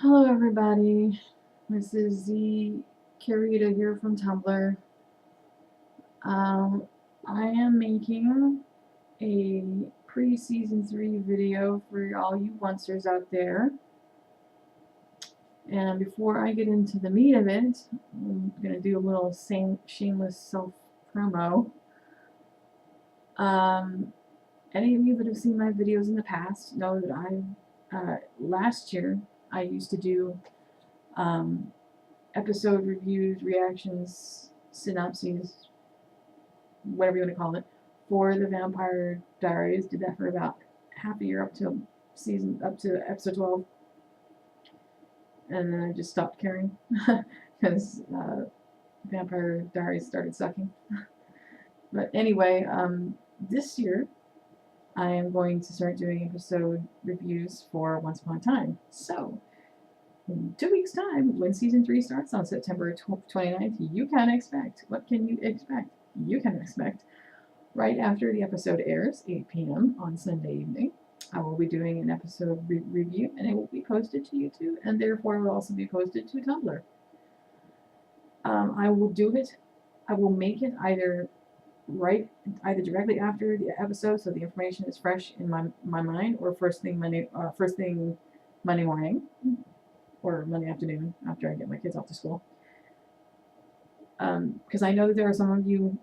Hello everybody, this is ZQuerida here from Tumblr. Um, I am making a pre-season 3 video for all you onesters out there. And before I get into the meat of it, I'm going to do a little shameless self-promo. Any of you that have seen my videos in the past know that last year I used to do episode reviews, reactions, synopses, whatever you want to call it, for the Vampire Diaries. Did that for about half a year up to episode 12, and then I just stopped caring because Vampire Diaries started sucking. But anyway, this year I am going to start doing episode reviews for Once Upon a Time. So in 2 weeks' time, when season 3 starts on September 29th, you can expect. What can you expect? You can expect right after the episode airs, 8 p.m. on Sunday evening, I will be doing an episode review, and it will be posted to YouTube, and therefore it will also be posted to Tumblr. I will do it. I will make it either directly after the episode, so the information is fresh in my mind, or first thing Monday morning, or Monday afternoon after I get my kids off to school. Because I know that there are some of you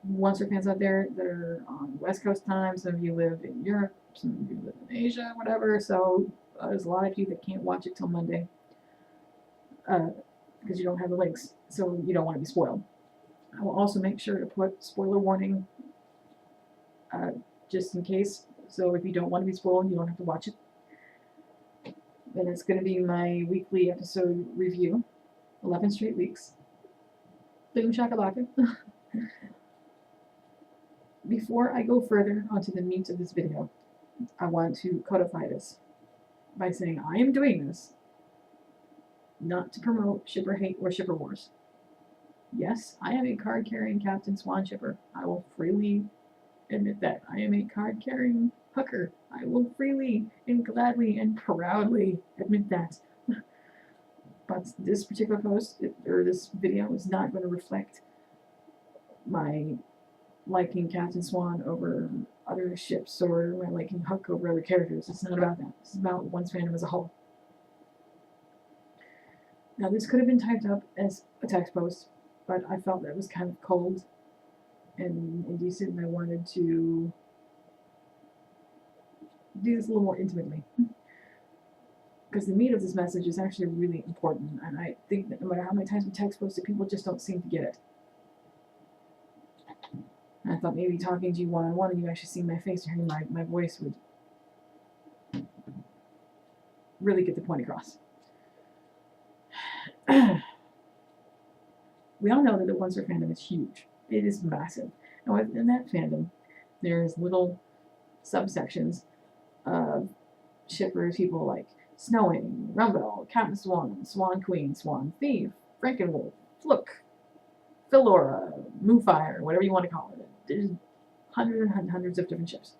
Oncer fans out there that are on West Coast time. Some of you live in Europe. Some of you live in Asia, whatever. So there's a lot of you that can't watch it till Monday because you don't have the links. So you don't want to be spoiled. I will also make sure to put spoiler warning just in case. So if you don't want to be spoiled, you don't have to watch it. Then it's going to be my weekly episode review, 11 straight weeks. Boom shakalaka. Before I go further onto the meat of this video, I want to codify this by saying I am doing this not to promote shipper hate or shipper wars. Yes, I am a card-carrying Captain Swan shipper. I will freely admit that. I am a card-carrying hooker. I will freely and gladly and proudly admit that. But this particular post, or this video, is not going to reflect my liking Captain Swan over other ships, or my liking Huck over other characters. It's not about that. It's about Once fandom as a whole. Now, this could have been typed up as a text post, but I felt that was kind of cold and indecent, and I wanted to do this a little more intimately. Because the meat of this message is actually really important, and I think that no matter how many times we text post it, people just don't seem to get it. And I thought maybe talking to you one-on-one and you actually seeing my face and hearing my voice would really get the point across. We all know that the Oncer fandom is huge. It is massive. And within that fandom, there's little subsections of shippers, people like Snowing, Rumble, Captain Swan, Swan Queen, Swan Thief, Frankenwolf, Flook, Philora, Moonfire, whatever you want to call it. There's hundreds and hundreds of different ships.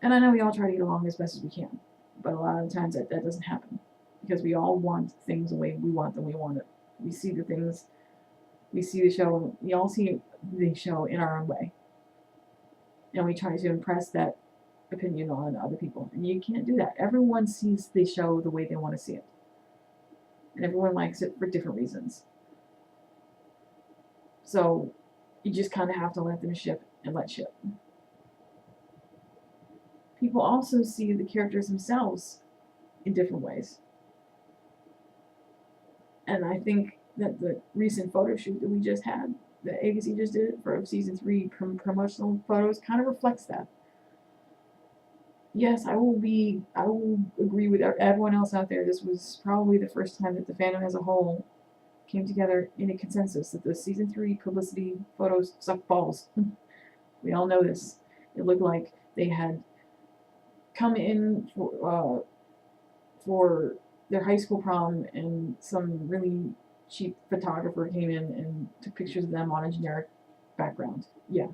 And I know we all try to get along as best as we can, but a lot of times that doesn't happen because we all want things the way we want them. We want it. We see the things, we see the show, we all see the show in our own way. And we try to impress that opinion on other people. And you can't do that. Everyone sees the show the way they want to see it. And everyone likes it for different reasons. So you just kind of have to let them ship and let ship. People also see the characters themselves in different ways. And I think that the recent photo shoot that we just had, that ABC just did for season 3 promotional photos, kind of reflects that. Yes, I will agree with everyone else out there. This was probably the first time that the fandom as a whole came together in a consensus that the season 3 publicity photos suck balls. We all know this. It looked like they had come in for their high school prom, and some really cheap photographer came in and took pictures of them on a generic background. Yeah,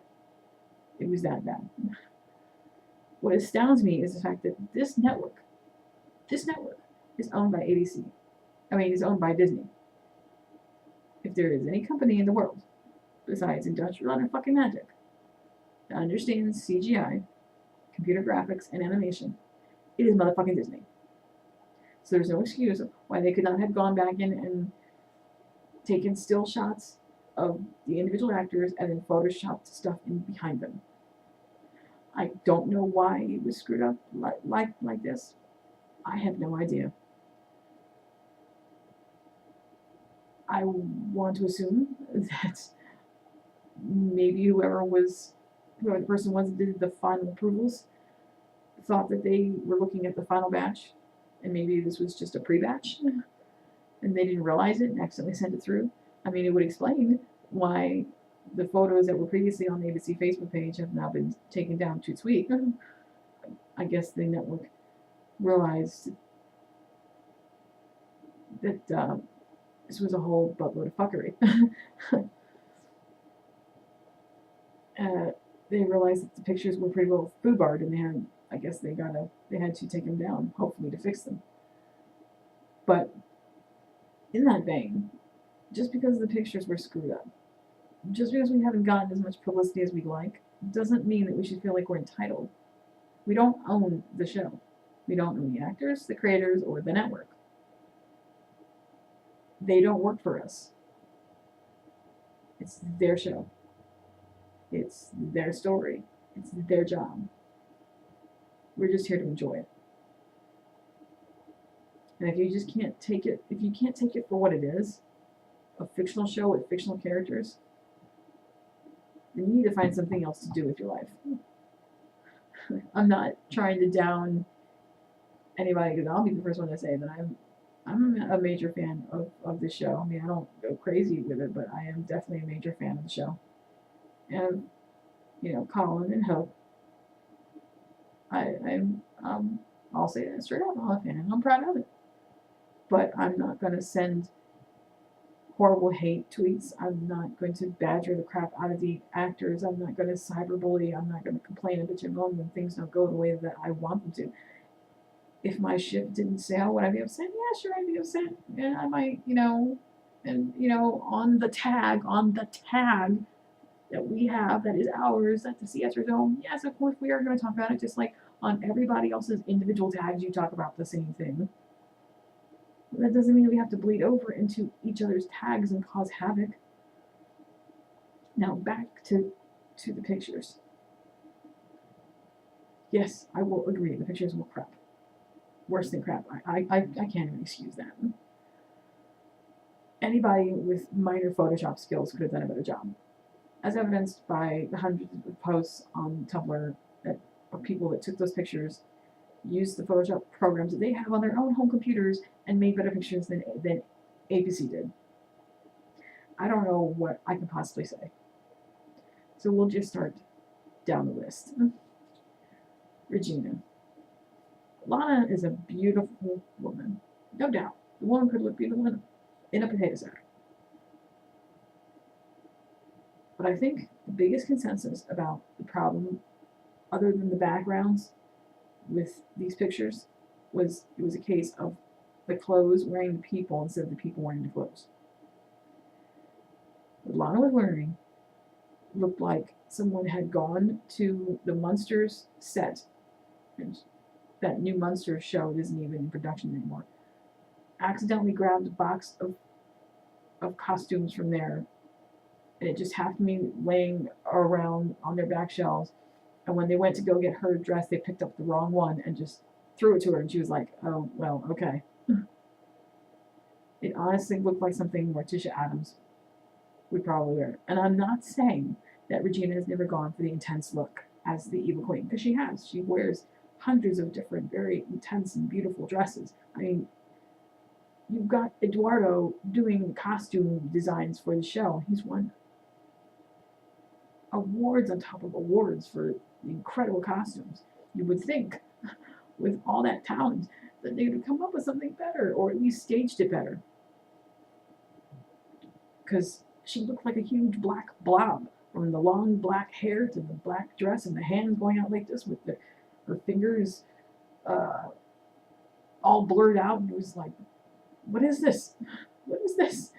it was that bad. What astounds me is the fact that this network is owned by ABC. I mean, it's owned by Disney. If there is any company in the world besides Industrial and fucking Magic that understands CGI, computer graphics, and animation, it is motherfucking Disney. So there's no excuse why they could not have gone back in and taken still shots of the individual actors and then photoshopped stuff in behind them. I don't know why it was screwed up like this. I have no idea. I want to assume that maybe whoever the person was that did the final approvals thought that they were looking at the final batch, and maybe this was just a pre-batch, and they didn't realize it and accidentally sent it through. I mean, it would explain why the photos that were previously on the ABC Facebook page have now been taken down too sweet. I guess the network realized that this was a whole buttload of fuckery. They realized that the pictures were pretty well foobarred, and they had to take them down, hopefully to fix them. But in that vein, just because the pictures were screwed up, just because we haven't gotten as much publicity as we'd like, doesn't mean that we should feel like we're entitled. We don't own the show. We don't own the actors, the creators, or the network. They don't work for us. It's their show. It's their story. It's their job. We're just here to enjoy it. And if you just can't take it, if you can't take it for what it is, a fictional show with fictional characters, then you need to find something else to do with your life. I'm not trying to down anybody, because I'll be the first one to say that I'm a major fan of this show. I mean, I don't go crazy with it, but I am definitely a major fan of the show. And, Colin and Hope, I'll say that straight up, I'm a fan, and I'm proud of it. But I'm not going to send horrible hate tweets. I'm not going to badger the crap out of the actors. I'm not going to cyberbully. I'm not going to complain and bitch and moan when things don't go the way that I want them to. If my ship didn't sail, would I be upset? Yeah, sure, I'd be upset. And I might, on the tag that we have, that is ours, that the CSers own, yes, of course, we are going to talk about it, just like on everybody else's individual tags, you talk about the same thing. But that doesn't mean we have to bleed over into each other's tags and cause havoc. Now, back to the pictures. Yes, I will agree, the pictures were crap. Worse than crap. I can't even excuse that. Anybody with minor Photoshop skills could have done a better job, as evidenced by the hundreds of posts on Tumblr of people that took those pictures, used the Photoshop programs that they have on their own home computers, and made better pictures than ABC did. I don't know what I can possibly say. So we'll just start down the list. Regina. Lana is a beautiful woman. No doubt. The woman could look beautiful in a potato sack. But I think the biggest consensus about the problem, other than the backgrounds with these pictures, was it was a case of the clothes wearing the people instead of the people wearing the clothes. What Lana was wearing looked like someone had gone to the Munsters set, and that new Munsters show isn't even in production anymore, accidentally grabbed a box of costumes from there, and it just happened to be laying around on their back shelves, and when they went to go get her dress, they picked up the wrong one and just threw it to her, and she was like, oh, well, okay. It honestly looked like something Morticia Addams would probably wear. And I'm not saying that Regina has never gone for the intense look as the Evil Queen, because she has. She wears hundreds of different, very intense and beautiful dresses. I mean, you've got Eduardo doing costume designs for the show. He's won awards on top of awards for the incredible costumes. You would think, with all that talent, that they would come up with something better, or at least staged it better. Because she looked like a huge black blob, from the long black hair to the black dress and the hands going out like this with her fingers all blurred out, and it was like, what is this? What is this?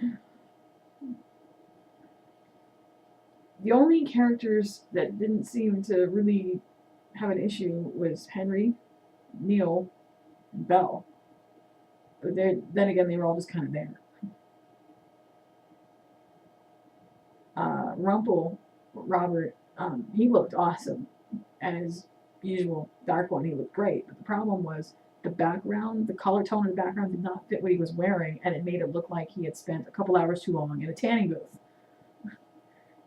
The only characters that didn't seem to really have an issue was Henry, Neil, and Belle. But then again, they were all just kind of there. Rumple, Robert, he looked awesome. As usual, Dark One, he looked great. But the problem was the background, the color tone of the background did not fit what he was wearing, and it made it look like he had spent a couple hours too long in a tanning booth.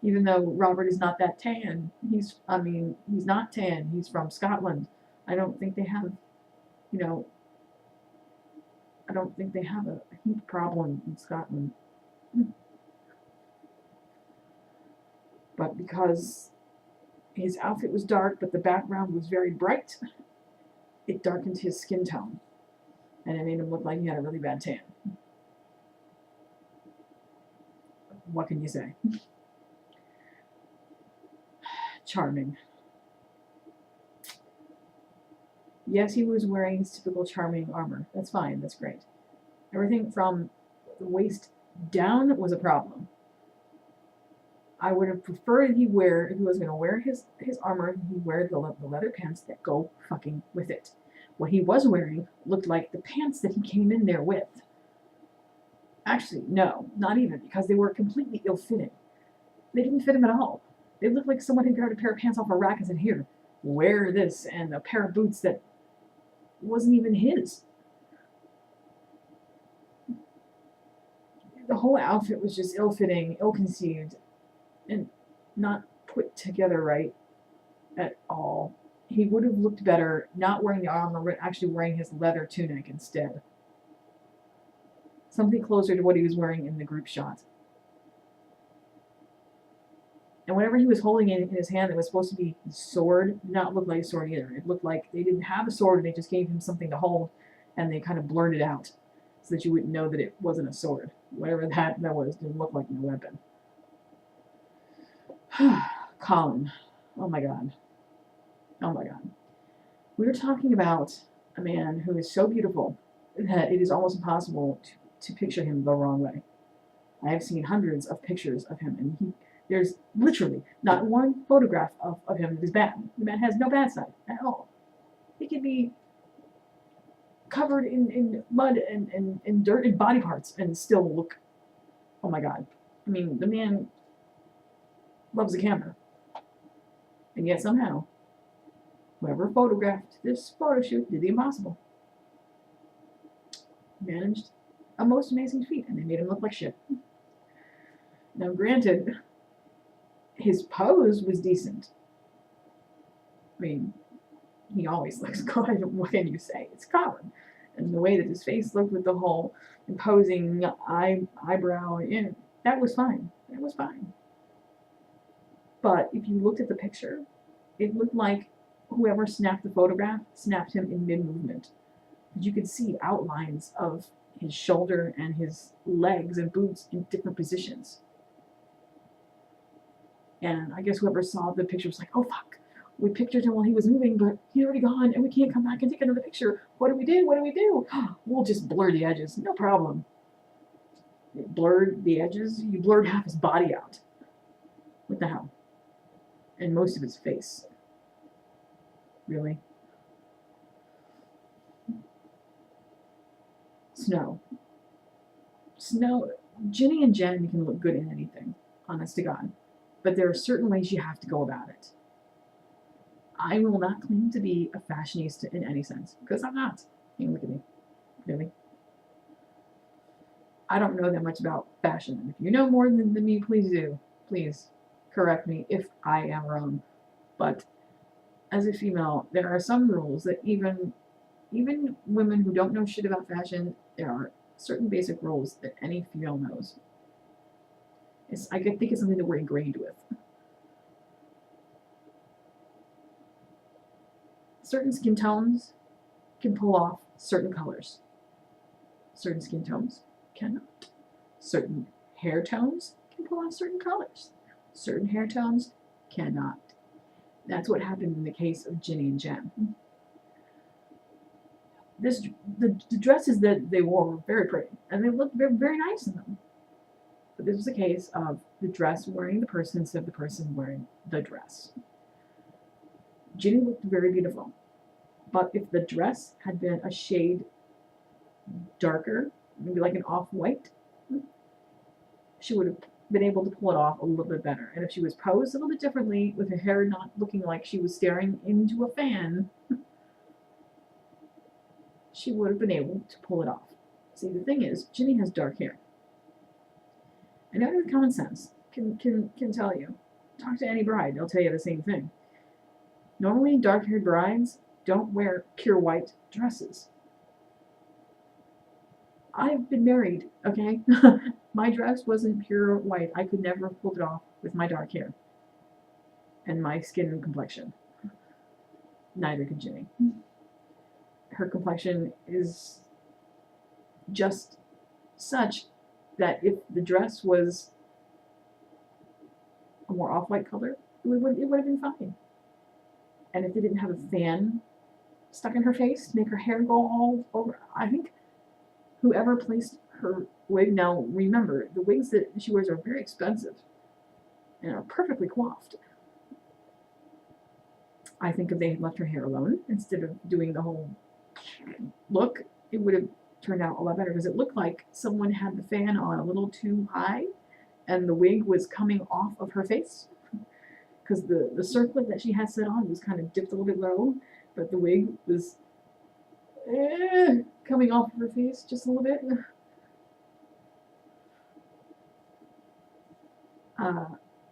Even though Robert is not that tan, he's not tan. He's from Scotland. I don't think they have, I don't think they have a heat problem in Scotland. But because his outfit was dark, but the background was very bright, it darkened his skin tone. And it made him look like he had a really bad tan. What can you say? Charming. Yes, he was wearing his typical charming armor. That's fine. That's great. Everything from the waist down was a problem. I would have preferred if he was going to wear his armor, he wear the leather pants that go fucking with it. What he was wearing looked like the pants that he came in there with. Actually, no, not even, because they were completely ill-fitting. They didn't fit him at all. They looked like someone had grabbed a pair of pants off a rack and said, here, wear this, and a pair of boots that wasn't even his. The whole outfit was just ill-fitting, ill-conceived, and not put together right at all. He would have looked better not wearing the armor, but actually wearing his leather tunic instead. Something closer to what he was wearing in the group shot. And whatever he was holding in his hand that was supposed to be his sword did not look like a sword either. It looked like they didn't have a sword and they just gave him something to hold, and they kind of blurred it out so that you wouldn't know that it wasn't a sword. Whatever that was didn't look like a weapon. Colin. Oh my god. Oh my god. We were talking about a man who is so beautiful that it is almost impossible to picture him the wrong way. I have seen hundreds of pictures of him, and there's literally not one photograph of him that is bad. The man has no bad side at all. He could be covered in mud and dirt and body parts and still look, oh my god. I mean, the man loves the camera. And yet somehow, whoever photographed this photo shoot did the impossible. Managed a most amazing feat, and they made him look like shit. Now granted, his pose was decent. I mean, he always looks good. What can you say? It's Colin. And the way that his face looked with the whole imposing eyebrow, that was fine. That was fine. But if you looked at the picture, it looked like whoever snapped the photograph snapped him in mid-movement. You could see outlines of his shoulder and his legs and boots in different positions. And I guess whoever saw the picture was like, oh fuck, we pictured him while he was moving, but he's already gone and we can't come back and take another picture. What do we do? What do we do? We'll just blur the edges. No problem. It blurred the edges. You blurred half his body out. What the hell? And most of his face. Really? Snow. Ginny and Jen can look good in anything, honest to God. But there are certain ways you have to go about it. I will not claim to be a fashionista in any sense, because I'm not. You look at me. Really? I don't know that much about fashion. And if you know more than me, please do. Please correct me if I am wrong. But as a female, there are some rules that even women who don't know shit about fashion, there are certain basic rules that any female knows. I think it's something that we're ingrained with. Certain skin tones can pull off certain colors. Certain skin tones cannot. Certain hair tones can pull off certain colors. Certain hair tones cannot. That's what happened in the case of Ginny and Jen. the dresses that they wore were very pretty, and they looked very, very nice in them. But this was a case of the dress wearing the person instead of the person wearing the dress. Ginny looked very beautiful, but if the dress had been a shade darker, maybe like an off-white, she would have been able to pull it off a little bit better. And if she was posed a little bit differently, with her hair not looking like she was staring into a fan, she would have been able to pull it off. See, the thing is, Ginny has dark hair. Anyone with common sense can tell you. Talk to any bride, they'll tell you the same thing. Normally, dark-haired brides don't wear pure white dresses. I've been married, okay? My dress wasn't pure white. I could never have pulled it off with my dark hair and my skin and complexion. Neither could Ginny. Her complexion is just such that if the dress was a more off-white color, it would have been fine. And if they didn't have a fan stuck in her face to make her hair go all over, I think whoever placed her wig, now remember, the wigs that she wears are very expensive and are perfectly coiffed. I think if they had left her hair alone instead of doing the whole look, it would have turned out a lot better, because it looked like someone had the fan on a little too high and the wig was coming off of her face, because the circlet that she had set on was kind of dipped a little bit low, but the wig was coming off of her face just a little bit.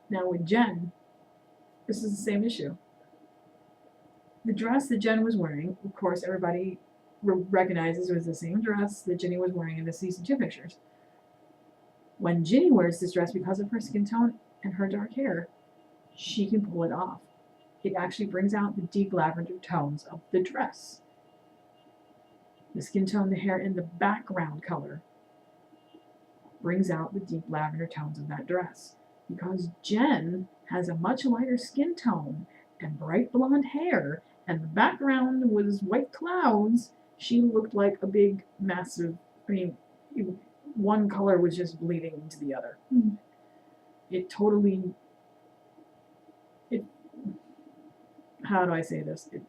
Now with Jen, this is the same issue. The dress that Jen was wearing, of course, everybody recognizes it was the same dress that Ginny was wearing in the season 2 pictures. When Ginny wears this dress, because of her skin tone and her dark hair, she can pull it off. It actually brings out the deep lavender tones of the dress. The skin tone, the hair, and the background color brings out the deep lavender tones of that dress. Because Jen has a much lighter skin tone and bright blonde hair, and the background was white clouds, she looked like a big, massive, one color was just bleeding into the other. It totally, how do I say this? It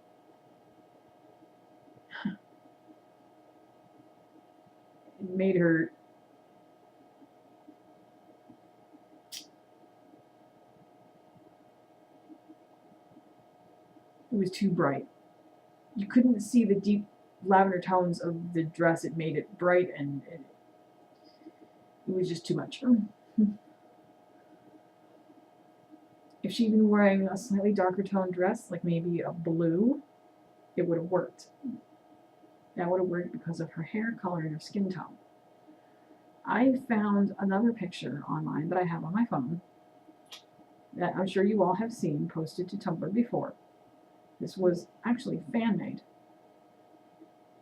made her it was too bright. You couldn't see the deep lavender tones of the dress. It made it bright, and it was just too much. If she'd been wearing a slightly darker toned dress, like maybe a blue, it would have worked. That would have worked because of her hair color and her skin tone. I found another picture online that I have on my phone that I'm sure you all have seen posted to Tumblr before. This was actually fan-made.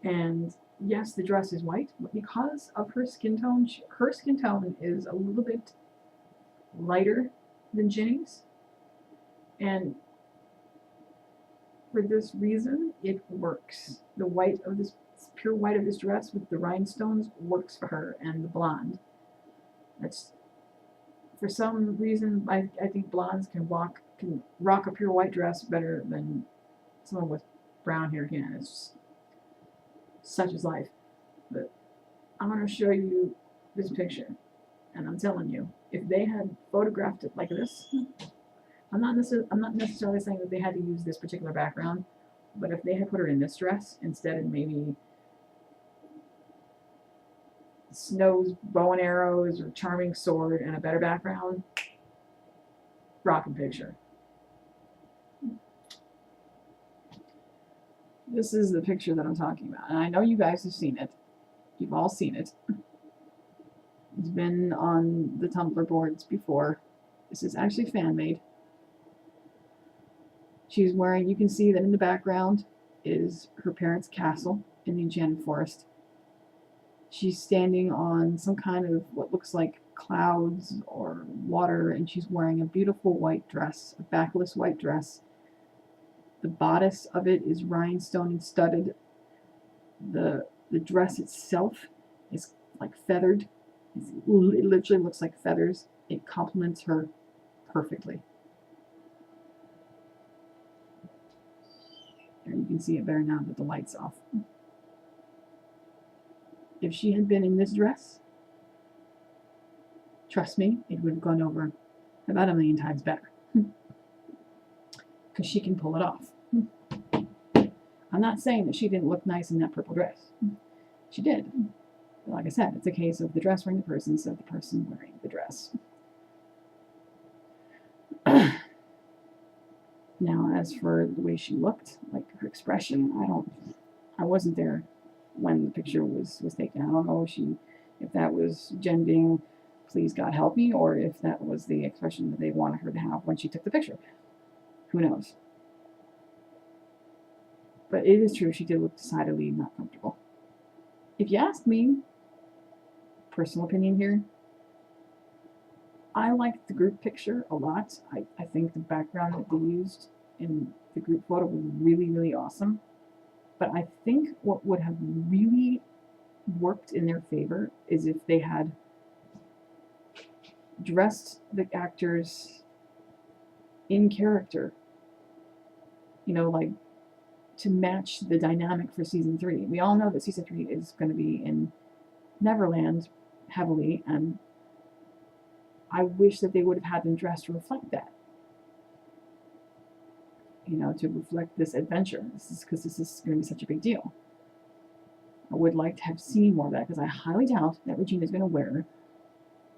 And yes, the dress is white, but because of her skin tone is a little bit lighter than Ginny's. And for this reason, it works. The white of this, pure white of this dress with the rhinestones works for her, and the blonde. That's, for some reason, I think blondes can rock a pure white dress better than someone with brown hair can. It's just, such is life. But I'm going to show you this picture, and I'm telling you, if they had photographed it like this, I'm not necessarily saying that they had to use this particular background, but if they had put her in this dress instead of maybe Snow's bow and arrows or charming sword and a better background, rockin' picture. This is the picture that I'm talking about, and I know you guys have seen it. You've all seen it. It's been on the Tumblr boards before. This is actually fan-made. She's wearing, you can see that in the background is her parents' castle in the Enchanted Forest. She's standing on some kind of what looks like clouds or water, and she's wearing a beautiful white dress, a backless white dress. The bodice of it is rhinestone and studded. The dress itself is like feathered. It literally looks like feathers. It complements her perfectly. And you can see it better now that the light's off. If she had been in this dress, trust me, it would have gone over about 1,000,000 times better. Because she can pull it off. I'm not saying that she didn't look nice in that purple dress. She did. But like I said, it's a case of the dress wearing the person instead of the person wearing the dress. Now, as for the way she looked, like her expression, I wasn't there when the picture was taken. I don't know if that was Jen being, please God help me, or if that was the expression that they wanted her to have when she took the picture. Who knows? But it is true, she did look decidedly not comfortable. If you ask me, personal opinion here, I liked the group picture a lot. I think the background that they used in the group photo was really, really awesome. But I think what would have really worked in their favor is if they had dressed the actors in character, like to match the dynamic for season 3. We all know that season 3 is going to be in Neverland heavily, and I wish that they would have had them dressed to reflect that. To reflect this adventure. Because this is going to be such a big deal. I would like to have seen more of that, because I highly doubt that Regina is going to wear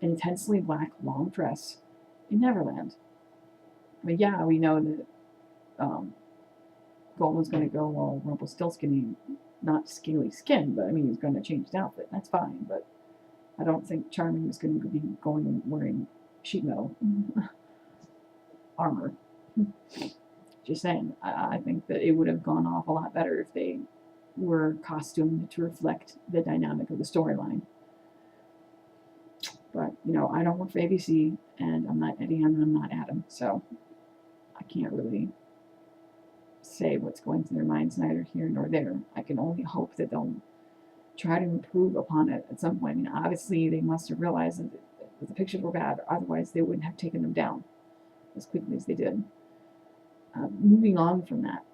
an intensely black long dress in Neverland. I mean, yeah, we know that Golden's going to go all Rumpelstiltskin-y, not scaly skin, but I mean, he's going to change his outfit. That's fine, but I don't think Charming is going to be going wearing sheet metal armor. Just saying, I think that it would have gone off a lot better if they were costumed to reflect the dynamic of the storyline. But, I don't work for ABC, and I'm not Eddie, and I'm not Adam, so I can't really say what's going through their minds, neither here nor there. I can only hope that they'll try to improve upon it at some point. I mean, obviously, they must have realized that the pictures were bad, otherwise they wouldn't have taken them down as quickly as they did. Moving on from that,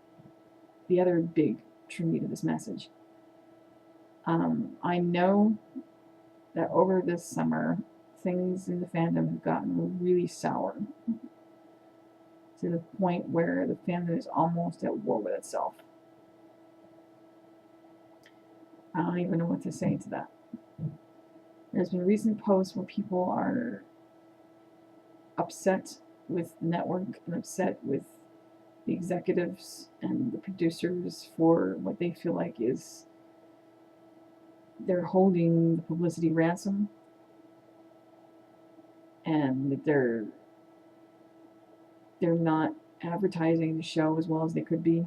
the other big tribute to this message. I know that over this summer, things in the fandom have gotten really sour, to the point where the fandom is almost at war with itself. I don't even know what to say to that. There's been recent posts where people are upset with the network and upset with the executives and the producers for what they feel like is they're holding the publicity ransom, and that they're not advertising the show as well as they could be.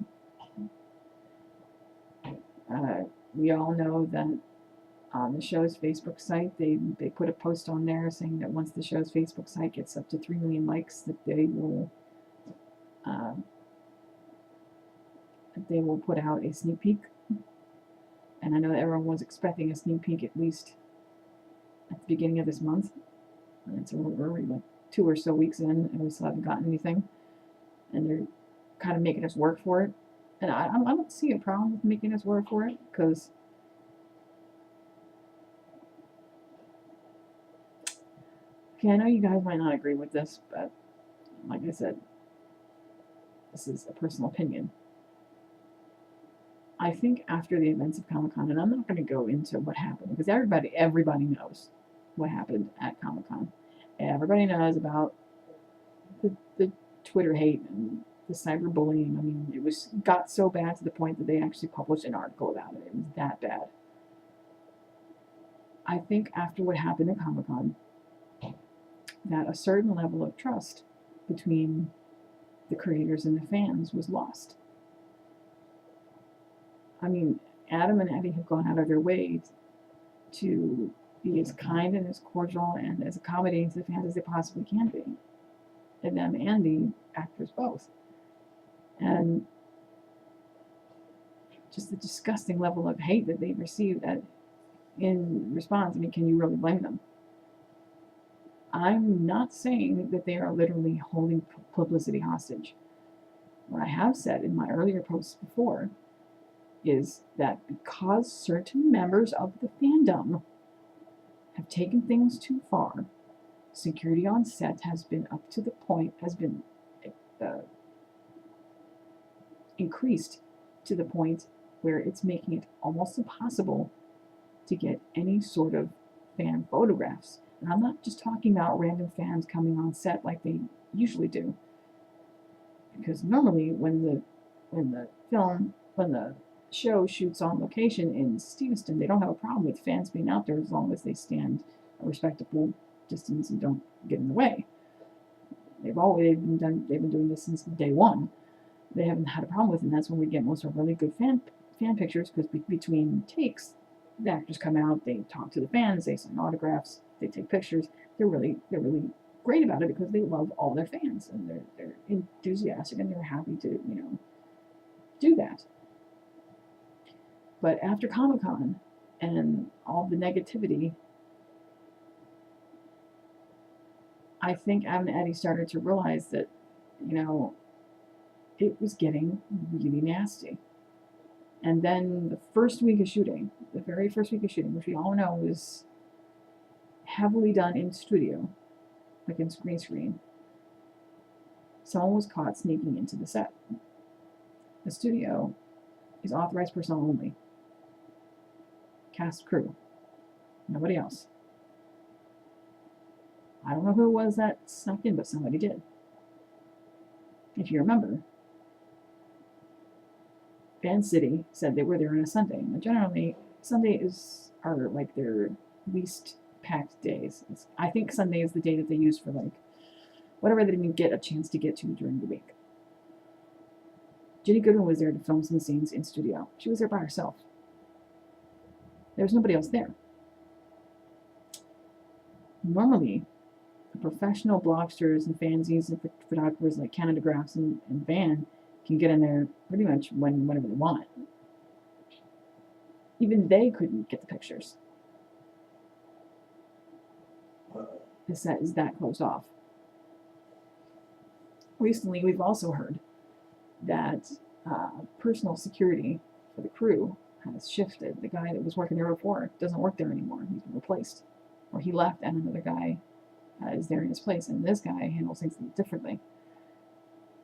We all know that on the show's Facebook site, they put a post on there saying that once the show's Facebook site gets up to 3 million likes, that they will put out a sneak peek. And I know that everyone was expecting a sneak peek at least at the beginning of this month. And so we're already like 2 or so weeks in, and we still haven't gotten anything. And they're kind of making us work for it. And I don't see a problem with making us work for it, because okay, I know you guys might not agree with this, but like I said, this is a personal opinion. I think after the events of Comic-Con, and I'm not going to go into what happened, because everybody knows what happened at Comic-Con. Everybody knows about the Twitter hate and the cyberbullying. I mean, it got so bad to the point that they actually published an article about it. It was that bad. I think after what happened at Comic-Con, that a certain level of trust between the creators and the fans was lost. I mean, Adam and Eddie have gone out of their way to be as kind and as cordial and as accommodating to the fans as they possibly can be. And them and the actors both. And just the disgusting level of hate that they've received in response. I mean, can you really blame them? I'm not saying that they are literally holding publicity hostage. What I have said in my earlier posts before is that because certain members of the fandom have taken things too far, security on set has been increased to the point where it's making it almost impossible to get any sort of fan photographs. And I'm not just talking about random fans coming on set like they usually do, because normally when the show shoots on location in Stevenston, they don't have a problem with fans being out there as long as they stand a respectable distance and don't get in the way. They've been doing this since day one. They haven't had a problem with it, and that's when we get most of our really good fan pictures, because between takes, the actors come out, they talk to the fans, they sign autographs, they take pictures. They're really great about it because they love all their fans, and they're enthusiastic, and they're happy to do that. But after Comic-Con and all the negativity, I think Adam and Eddie started to realize that it was getting really nasty. And then the very first week of shooting, which we all know was heavily done in studio, like in green screen, someone was caught sneaking into the set. The studio is authorized personnel only. Cast, crew, nobody else. I don't know who it was that snuck in, but somebody did. If you remember, Fan City said they were there on a Sunday. Now, generally, Sundays are like their least packed days. I think Sunday is the day that they use for like whatever they didn't get a chance to get to during the week. Jenny Goodwin was there to film some scenes in studio. She was there by herself. There was nobody else there. Normally, the professional blogsters and fanzines and photographers like Canada Graphs and Van can get in there pretty much whenever they want. Even they couldn't get the pictures. The set is that closed off. Recently, we've also heard that personal security for the crew has shifted. The guy that was working there before doesn't work there anymore. He's been replaced. Or he left and another guy is there in his place, and this guy handles things differently.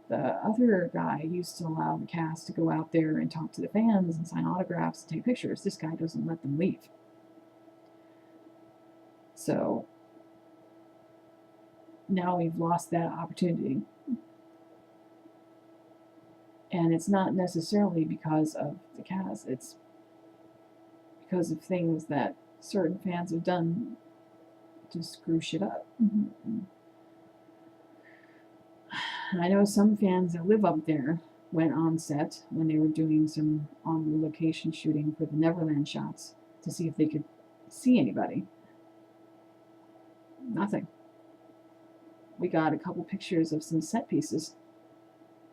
The other guy used to allow the cast to go out there and talk to the fans and sign autographs and take pictures. This guy doesn't let them leave. So now we've lost that opportunity. And it's not necessarily because of the cast, it's because of things that certain fans have done to screw shit up. Mm-hmm. I know some fans that live up there went on set when they were doing some on-location shooting for the Neverland shots to see if they could see anybody. Nothing. We got a couple pictures of some set pieces.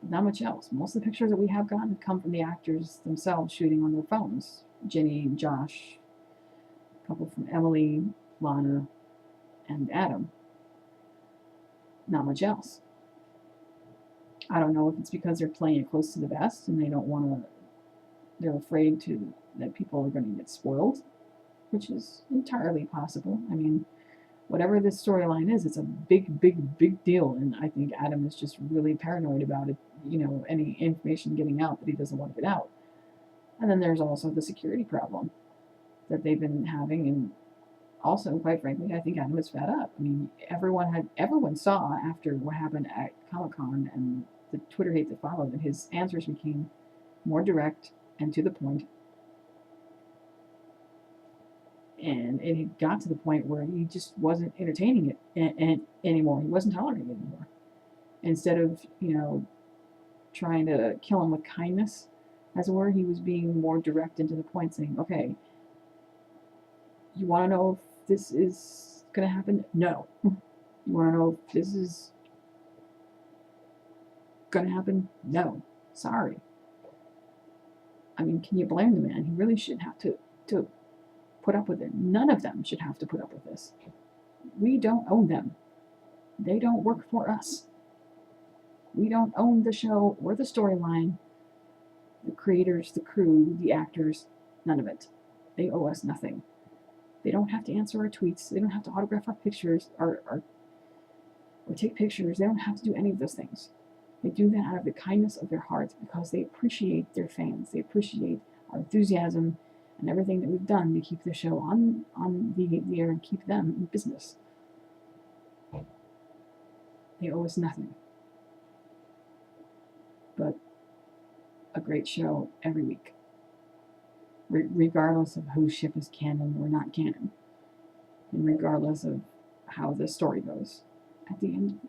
Not much else. Most of the pictures that we have gotten come from the actors themselves shooting on their phones. Jenny and Josh, a couple from Emily, Lana, and Adam. Not much else. I don't know if it's because they're playing it close to the vest and they don't want to, they're afraid that people are going to get spoiled, which is entirely possible. I mean, whatever this storyline is, it's a big deal, and I think Adam is just really paranoid about it, any information getting out that he doesn't want to get out. And then there's also the security problem that they've been having, and also, quite frankly, I think Adam is fed up. I mean, everyone saw after what happened at Comic-Con and the Twitter hate that followed, that his answers became more direct and to the point. And it had got to the point where he just wasn't entertaining it anymore. He wasn't tolerating it anymore. Instead of, trying to kill him with kindness, as it were, he was being more direct and to the point, saying, okay, you want to know if this is going to happen? No. You want to know if this is going to happen? No. Sorry. I mean, can you blame the man? He really shouldn't have to put up with it. None of them should have to put up with this. We don't own them. They don't work for us. We don't own the show or the storyline, the creators, the crew, the actors, none of it. They owe us nothing. They don't have to answer our tweets. They don't have to autograph our pictures or take pictures. They don't have to do any of those things. They do that out of the kindness of their hearts because they appreciate their fans. They appreciate our enthusiasm and everything that we've done to keep the show on the air and keep them in business. They owe us nothing but a great show every week, regardless of whose ship is canon or not canon, and regardless of how the story goes. At the end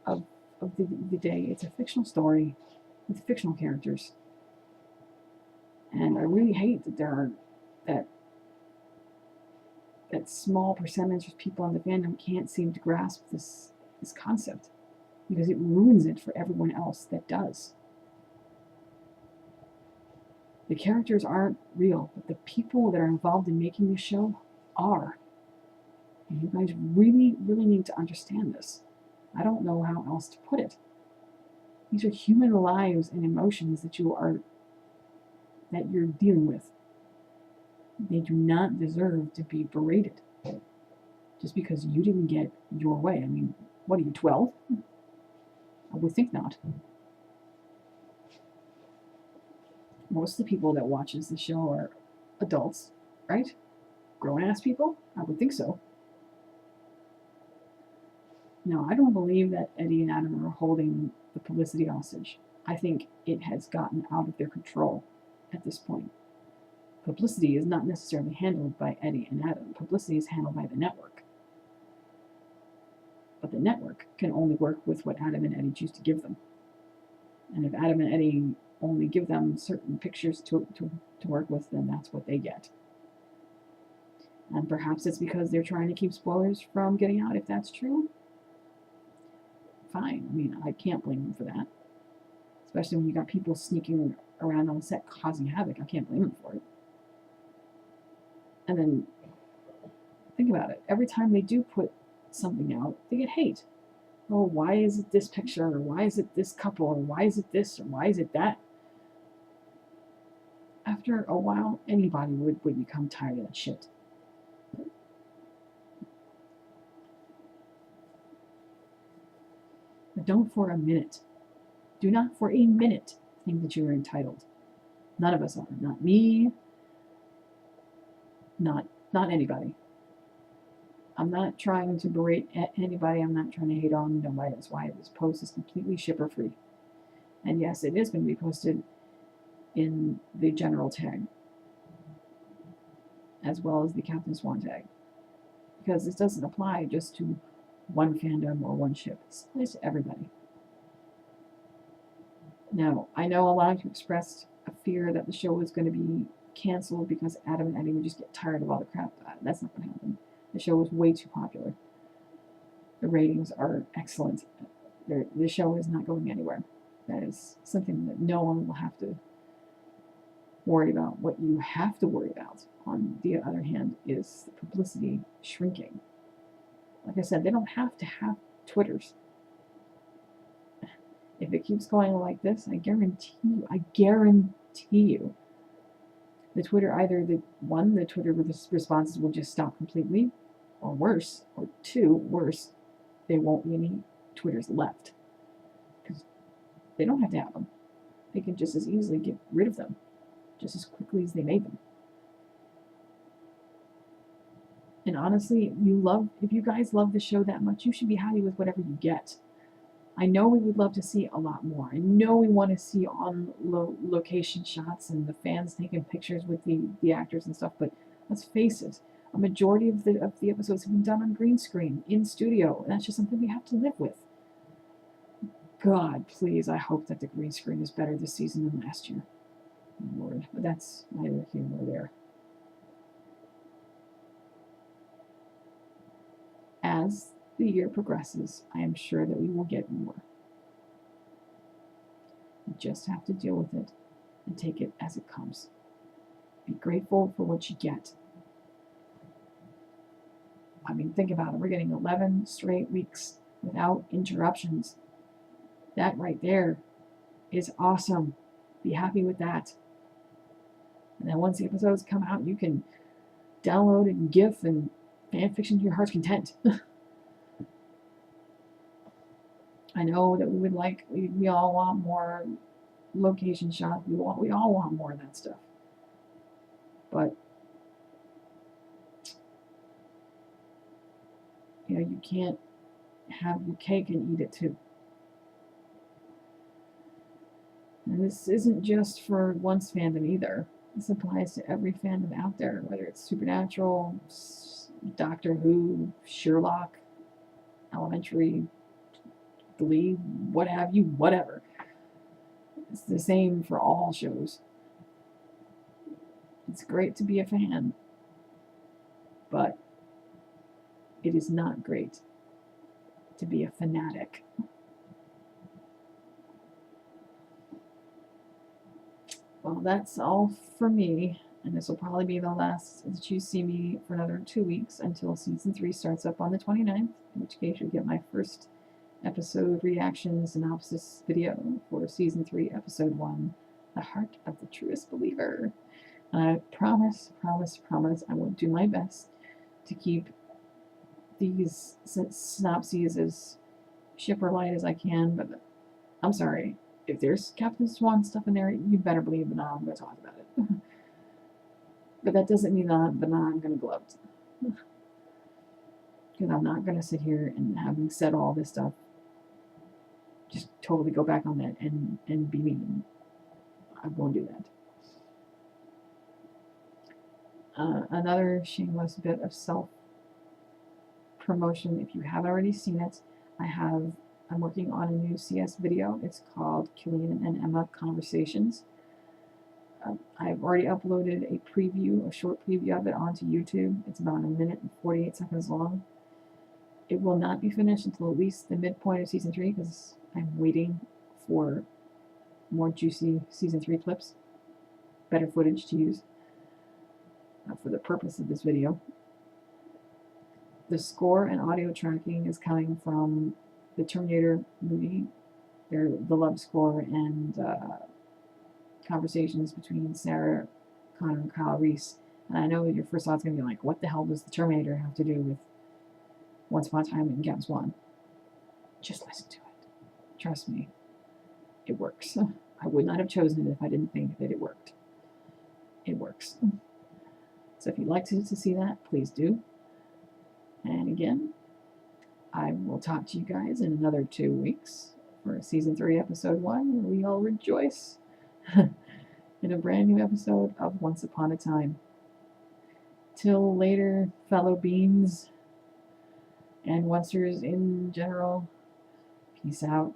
of the day, it's a fictional story with fictional characters. And I really hate that there are that small percentage of people in the fandom can't seem to grasp this concept, because it ruins it for everyone else that does. The characters aren't real, but the people that are involved in making the show are. And you guys really, really need to understand this. I don't know how else to put it. These are human lives and emotions that you're dealing with. They do not deserve to be berated just because you didn't get your way. I mean, what are you, 12? I would think not. Most of the people that watches the show are adults, right? Grown-ass people? I would think so. No, I don't believe that Eddie and Adam are holding the publicity hostage. I think it has gotten out of their control at this point. Publicity is not necessarily handled by Eddie and Adam. Publicity is handled by the network. But the network can only work with what Adam and Eddie choose to give them. And if Adam and Eddie only give them certain pictures to work with, then that's what they get. And perhaps it's because they're trying to keep spoilers from getting out. If that's true, fine. I mean, I can't blame them for that. Especially when you got people sneaking around on set causing havoc. I can't blame them for it. And then, think about it. Every time they do put something out, they get hate. Oh, why is it this picture? Or why is it this couple? Or why is it this? Or why is it that? After a while, anybody would become tired of that shit. But don't for a minute, do not for a minute think that you are entitled. None of us are. Not me. Not anybody. I'm not trying to berate anybody. I'm not trying to hate on nobody. That's why this post is completely shipper free. And yes, it is going to be posted in the general tag, as well as the Captain Swan tag, because this doesn't apply just to one fandom or one ship. It applies to everybody. Now, I know a lot of you expressed a fear that the show was going to be canceled because Adam and Eddie would just get tired of all the crap. That's not going to happen. The show was way too popular. The ratings are excellent. The show is not going anywhere. That is something that no one will have to worry about. What you have to worry about, on the other hand, is the publicity shrinking. Like I said, they don't have to have Twitters. If it keeps going like this, I guarantee you, the Twitter, either the Twitter responses will just stop completely, or worse, or two, worse, there won't be any Twitters left. Because they don't have to have them. They can just as easily get rid of them, just as quickly as they made them. And honestly, if you guys love the show that much, you should be happy with whatever you get. I know we would love to see a lot more. I know we want to see on location shots and the fans taking pictures with the actors and stuff, but let's face it, a majority of the episodes have been done on green screen, in studio, and that's just something we have to live with. God, please, I hope that the green screen is better this season than last year. Lord, but that's neither here nor there. As the year progresses, I am sure that we will get more. We just have to deal with it and take it as it comes. Be grateful for what you get. I mean, think about it. We're getting 11 straight weeks without interruptions. That right there is awesome. Be happy with that. And then once the episodes come out, you can download and GIF and fan fiction to your heart's content. I know that we all want more location shots. We all want more of that stuff. But you can't have your cake and eat it too. And this isn't just for one's fandom either. This applies to every fandom out there, whether it's Supernatural, Doctor Who, Sherlock, Elementary, Glee, what have you, whatever. It's the same for all shows. It's great to be a fan, but it is not great to be a fanatic. Well, that's all for me, and this will probably be the last that you see me for another 2 weeks until season 3 starts up on the 29th, in which case you'll get my first episode reaction synopsis video for season 3, episode 1, The Heart of the Truest Believer. And I promise, I will do my best to keep these synopses as shipper light as I can, but I'm sorry. If there's Captain Swan stuff in there, you better believe that I'm going to talk about it. But that doesn't mean that I'm going to gloat. Because I'm not going to sit here and, having said all this stuff, just totally go back on that and be mean. I won't do that. Another shameless bit of self-promotion. If you haven't already seen it, I'm working on a new CS video. It's called Killian and Emma Conversations. I've already uploaded a short preview of it onto YouTube. It's about 1 minute and 48 seconds long. It will not be finished until at least the midpoint of season 3 because I'm waiting for more juicy season 3 clips, better footage to use for the purpose of this video. The score and audio tracking is coming from the Terminator movie, the love score and conversations between Sarah Connor and Kyle Reese. And I know that your first thought's going to be like, what the hell does the Terminator have to do with Once Upon a Time in Captain Swan? Just listen to it. Trust me, it works. I would not have chosen it if I didn't think that it worked. It works. So if you'd like to see that, please do. And again, I will talk to you guys in another 2 weeks for season 3, episode 1, where we all rejoice in a brand new episode of Once Upon a Time. Till later, fellow beans and oncers in general. Peace out.